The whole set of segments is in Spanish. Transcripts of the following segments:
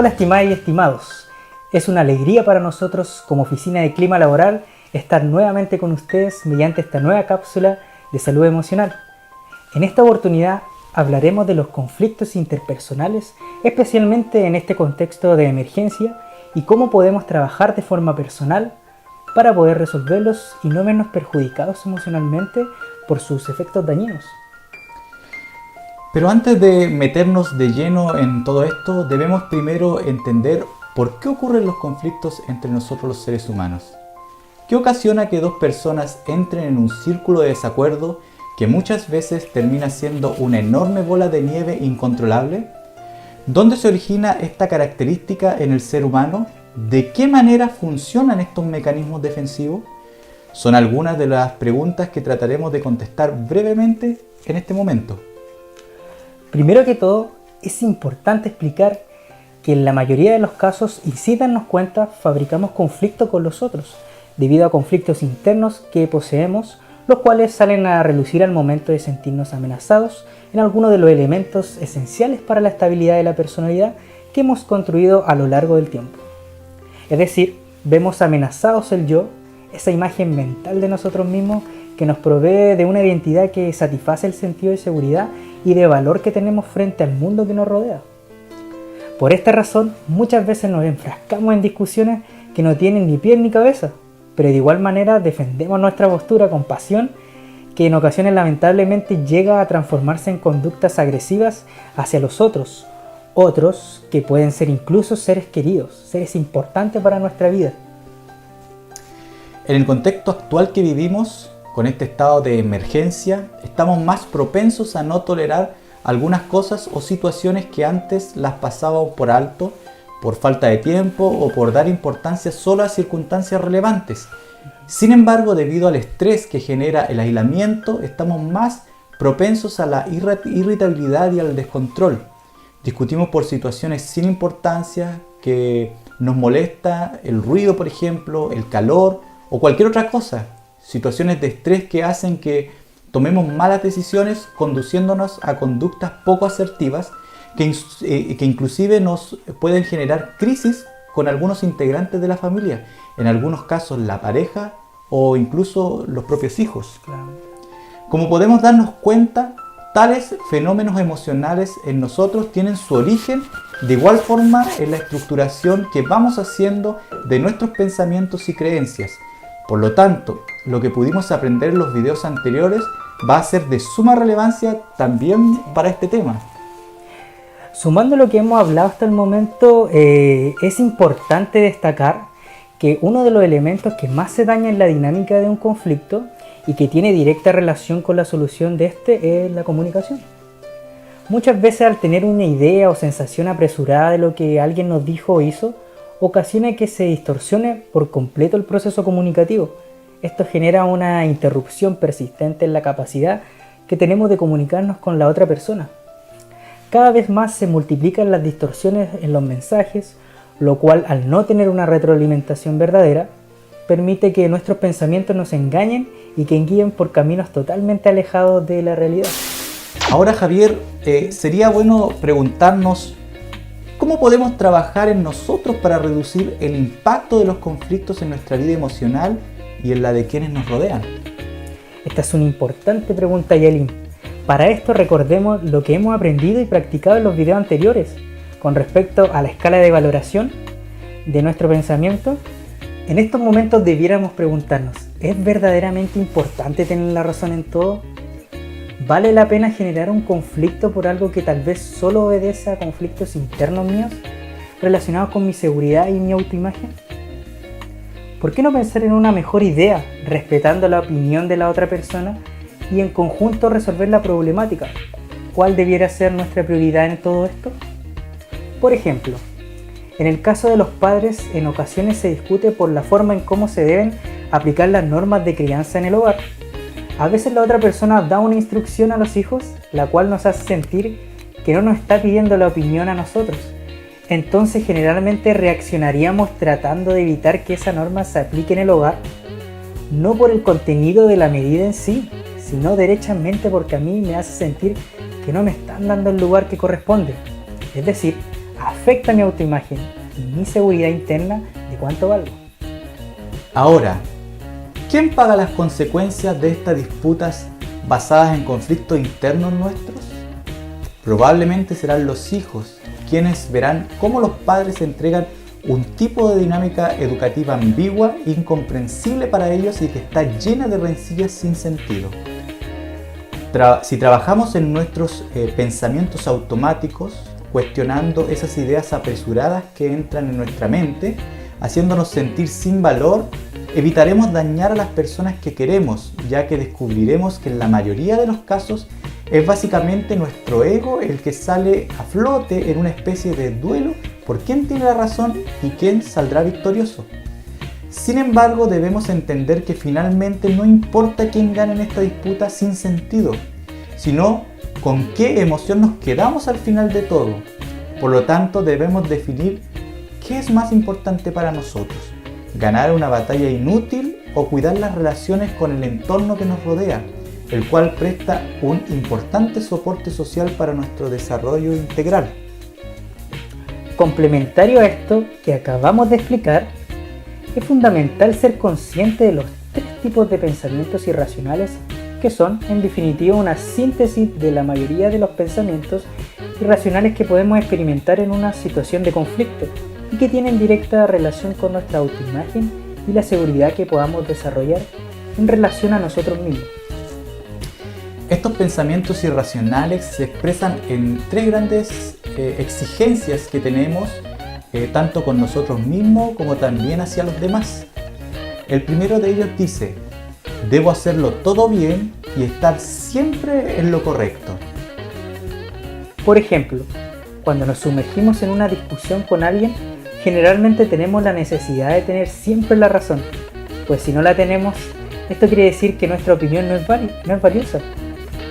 Hola estimadas y estimados, es una alegría para nosotros como Oficina de Clima Laboral estar nuevamente con ustedes mediante esta nueva cápsula de salud emocional. En esta oportunidad hablaremos de los conflictos interpersonales, especialmente en este contexto de emergencia, y cómo podemos trabajar de forma personal para poder resolverlos y no vernos perjudicados emocionalmente por sus efectos dañinos. Pero antes de meternos de lleno en todo esto, debemos primero entender por qué ocurren los conflictos entre nosotros los seres humanos. ¿Qué ocasiona que dos personas entren en un círculo de desacuerdo que muchas veces termina siendo una enorme bola de nieve incontrolable? ¿Dónde se origina esta característica en el ser humano? ¿De qué manera funcionan estos mecanismos defensivos? Son algunas de las preguntas que trataremos de contestar brevemente en este momento. Primero que todo, es importante explicar que en la mayoría de los casos, y sin darnos cuenta, fabricamos conflicto con los otros, debido a conflictos internos que poseemos, los cuales salen a relucir al momento de sentirnos amenazados en alguno de los elementos esenciales para la estabilidad de la personalidad que hemos construido a lo largo del tiempo. Es decir, vemos amenazados el yo, esa imagen mental de nosotros mismos que nos provee de una identidad que satisface el sentido de seguridad y de valor que tenemos frente al mundo que nos rodea. Por esta razón, muchas veces nos enfrascamos en discusiones que no tienen ni pies ni cabeza, pero de igual manera defendemos nuestra postura con pasión, que en ocasiones lamentablemente llega a transformarse en conductas agresivas hacia los otros que pueden ser incluso seres queridos, seres importantes para nuestra vida. En el contexto actual que vivimos, con este estado de emergencia, estamos más propensos a no tolerar algunas cosas o situaciones que antes las pasábamos por alto, por falta de tiempo o por dar importancia solo a circunstancias relevantes. Sin embargo, debido al estrés que genera el aislamiento, estamos más propensos a la irritabilidad y al descontrol. Discutimos por situaciones sin importancia que nos molesta, el ruido, por ejemplo, el calor o cualquier otra cosa. Situaciones de estrés que hacen que tomemos malas decisiones, conduciéndonos a conductas poco asertivas que inclusive nos pueden generar crisis con algunos integrantes de la familia, en algunos casos la pareja o incluso los propios hijos. Como podemos darnos cuenta, tales fenómenos emocionales en nosotros tienen su origen de igual forma en la estructuración que vamos haciendo de nuestros pensamientos y creencias. Por lo tanto, lo que pudimos aprender en los videos anteriores va a ser de suma relevancia también para este tema. Sumando lo que hemos hablado hasta el momento, es importante destacar que uno de los elementos que más se daña en la dinámica de un conflicto y que tiene directa relación con la solución de este es la comunicación. Muchas veces al tener una idea o sensación apresurada de lo que alguien nos dijo o hizo, ocasiona que se distorsione por completo el proceso comunicativo. Esto genera una interrupción persistente en la capacidad que tenemos de comunicarnos con la otra persona. Cada vez más se multiplican las distorsiones en los mensajes, lo cual, al no tener una retroalimentación verdadera, permite que nuestros pensamientos nos engañen y que guíen por caminos totalmente alejados de la realidad. Ahora, Javier, sería bueno preguntarnos ¿cómo podemos trabajar en nosotros para reducir el impacto de los conflictos en nuestra vida emocional y en la de quienes nos rodean? Esta es una importante pregunta, Yelin. Para esto recordemos lo que hemos aprendido y practicado en los videos anteriores con respecto a la escala de valoración de nuestro pensamiento. En estos momentos debiéramos preguntarnos, ¿es verdaderamente importante tener la razón en todo? ¿Vale la pena generar un conflicto por algo que tal vez solo obedece a conflictos internos míos relacionados con mi seguridad y mi autoimagen? ¿Por qué no pensar en una mejor idea, respetando la opinión de la otra persona y en conjunto resolver la problemática? ¿Cuál debiera ser nuestra prioridad en todo esto? Por ejemplo, en el caso de los padres, en ocasiones se discute por la forma en cómo se deben aplicar las normas de crianza en el hogar. A veces la otra persona da una instrucción a los hijos, la cual nos hace sentir que no nos está pidiendo la opinión a nosotros. Entonces generalmente reaccionaríamos tratando de evitar que esa norma se aplique en el hogar, no por el contenido de la medida en sí, sino derechamente porque a mí me hace sentir que no me están dando el lugar que corresponde. Es decir, afecta mi autoimagen y mi seguridad interna de cuánto valgo. Ahora, ¿quién paga las consecuencias de estas disputas basadas en conflictos internos nuestros? Probablemente serán los hijos, quienes verán cómo los padres entregan un tipo de dinámica educativa ambigua, incomprensible para ellos y que está llena de rencillas sin sentido. Si trabajamos en nuestros pensamientos automáticos, cuestionando esas ideas apresuradas que entran en nuestra mente, haciéndonos sentir sin valor, evitaremos dañar a las personas que queremos, ya que descubriremos que en la mayoría de los casos es básicamente nuestro ego el que sale a flote en una especie de duelo por quién tiene la razón y quién saldrá victorioso. Sin embargo, debemos entender que finalmente no importa quién gane en esta disputa sin sentido, sino con qué emoción nos quedamos al final de todo. Por lo tanto, debemos definir qué es más importante para nosotros: ganar una batalla inútil o cuidar las relaciones con el entorno que nos rodea, el cual presta un importante soporte social para nuestro desarrollo integral. Complementario a esto que acabamos de explicar, es fundamental ser consciente de los tres tipos de pensamientos irracionales que son, en definitiva, una síntesis de la mayoría de los pensamientos irracionales que podemos experimentar en una situación de conflicto y que tienen directa relación con nuestra autoimagen y la seguridad que podamos desarrollar en relación a nosotros mismos. Estos pensamientos irracionales se expresan en tres grandes exigencias que tenemos tanto con nosotros mismos como también hacia los demás. El primero de ellos dice: debo hacerlo todo bien y estar siempre en lo correcto. Por ejemplo, cuando nos sumergimos en una discusión con alguien, generalmente tenemos la necesidad de tener siempre la razón, pues si no la tenemos, esto quiere decir que nuestra opinión no es valiosa.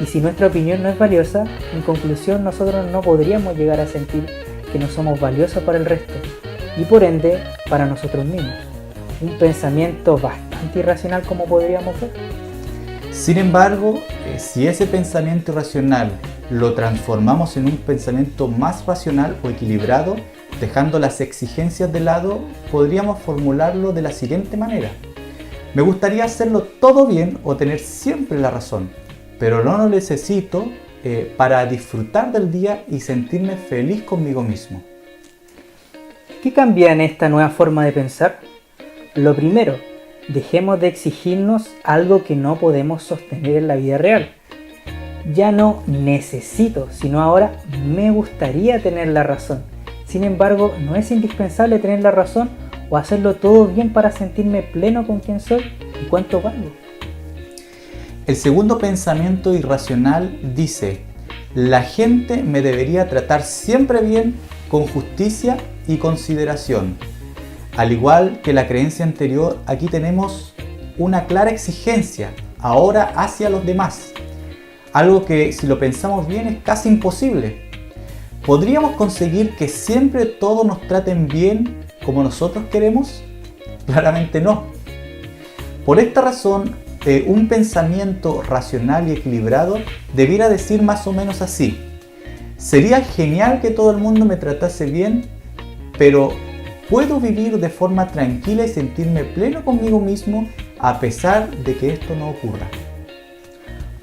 Y si nuestra opinión no es valiosa, en conclusión nosotros no podríamos llegar a sentir que no somos valiosos para el resto y por ende para nosotros mismos. Un pensamiento bastante irracional, como podríamos ver. Sin embargo, si ese pensamiento irracional lo transformamos en un pensamiento más racional o equilibrado, dejando las exigencias de lado, podríamos formularlo de la siguiente manera: me gustaría hacerlo todo bien o tener siempre la razón, pero no lo necesito para disfrutar del día y sentirme feliz conmigo mismo. ¿Qué cambia en esta nueva forma de pensar? Lo primero, dejemos de exigirnos algo que no podemos sostener en la vida real. Ya no necesito, sino ahora me gustaría tener la razón. Sin embargo, no es indispensable tener la razón o hacerlo todo bien para sentirme pleno con quién soy y cuánto valgo. El segundo pensamiento irracional dice: la gente me debería tratar siempre bien, con justicia y consideración. Al igual que la creencia anterior, aquí tenemos una clara exigencia ahora hacia los demás. Algo que, si lo pensamos bien, es casi imposible. ¿Podríamos conseguir que siempre todos nos traten bien como nosotros queremos? Claramente no. Por esta razón, un pensamiento racional y equilibrado debiera decir más o menos así: sería genial que todo el mundo me tratase bien, pero puedo vivir de forma tranquila y sentirme pleno conmigo mismo a pesar de que esto no ocurra.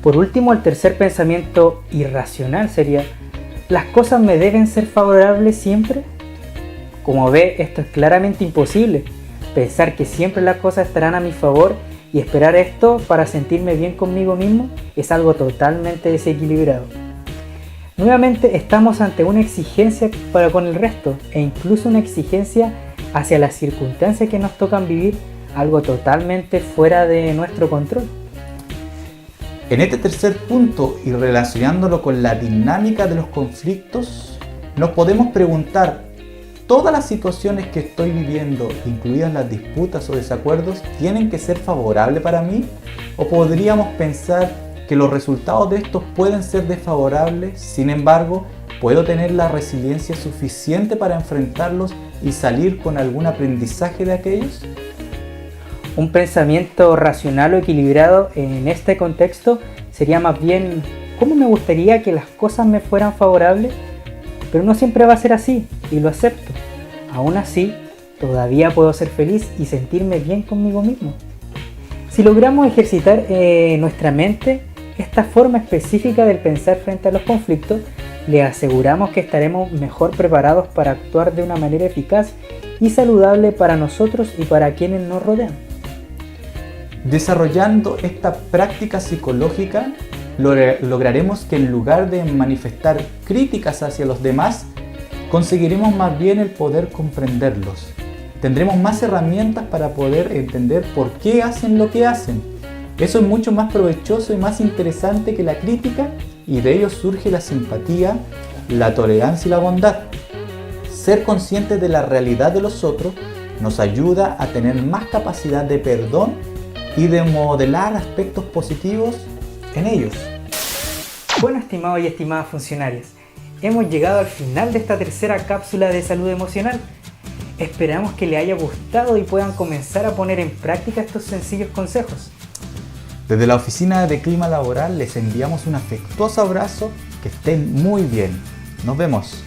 Por último, el tercer pensamiento irracional sería: ¿las cosas me deben ser favorables siempre? Como ve, esto es claramente imposible. Pensar que siempre las cosas estarán a mi favor y esperar esto para sentirme bien conmigo mismo es algo totalmente desequilibrado. Nuevamente estamos ante una exigencia para con el resto e incluso una exigencia hacia las circunstancias que nos tocan vivir, algo totalmente fuera de nuestro control. En este tercer punto, y relacionándolo con la dinámica de los conflictos, nos podemos preguntar: ¿todas las situaciones que estoy viviendo, incluidas las disputas o desacuerdos, tienen que ser favorables para mí? ¿O podríamos pensar que los resultados de estos pueden ser desfavorables? Sin embargo, ¿puedo tener la resiliencia suficiente para enfrentarlos y salir con algún aprendizaje de aquellos? Un pensamiento racional o equilibrado en este contexto sería más bien: ¿cómo me gustaría que las cosas me fueran favorables? Pero no siempre va a ser así, y lo acepto. Aún así, todavía puedo ser feliz y sentirme bien conmigo mismo. Si logramos ejercitar nuestra mente, esta forma específica del pensar frente a los conflictos, le aseguramos que estaremos mejor preparados para actuar de una manera eficaz y saludable para nosotros y para quienes nos rodean. Desarrollando esta práctica psicológica, lograremos que en lugar de manifestar críticas hacia los demás, conseguiremos más bien el poder comprenderlos. Tendremos más herramientas para poder entender por qué hacen lo que hacen. Eso es mucho más provechoso y más interesante que la crítica, y de ello surge la simpatía, la tolerancia y la bondad. Ser conscientes de la realidad de los otros nos ayuda a tener más capacidad de perdón y de modelar aspectos positivos en ellos. Bueno, estimados y estimadas funcionarias, hemos llegado al final de esta tercera cápsula de salud emocional. Esperamos que les haya gustado y puedan comenzar a poner en práctica estos sencillos consejos. Desde la Oficina de Clima Laboral les enviamos un afectuoso abrazo. Que estén muy bien. Nos vemos.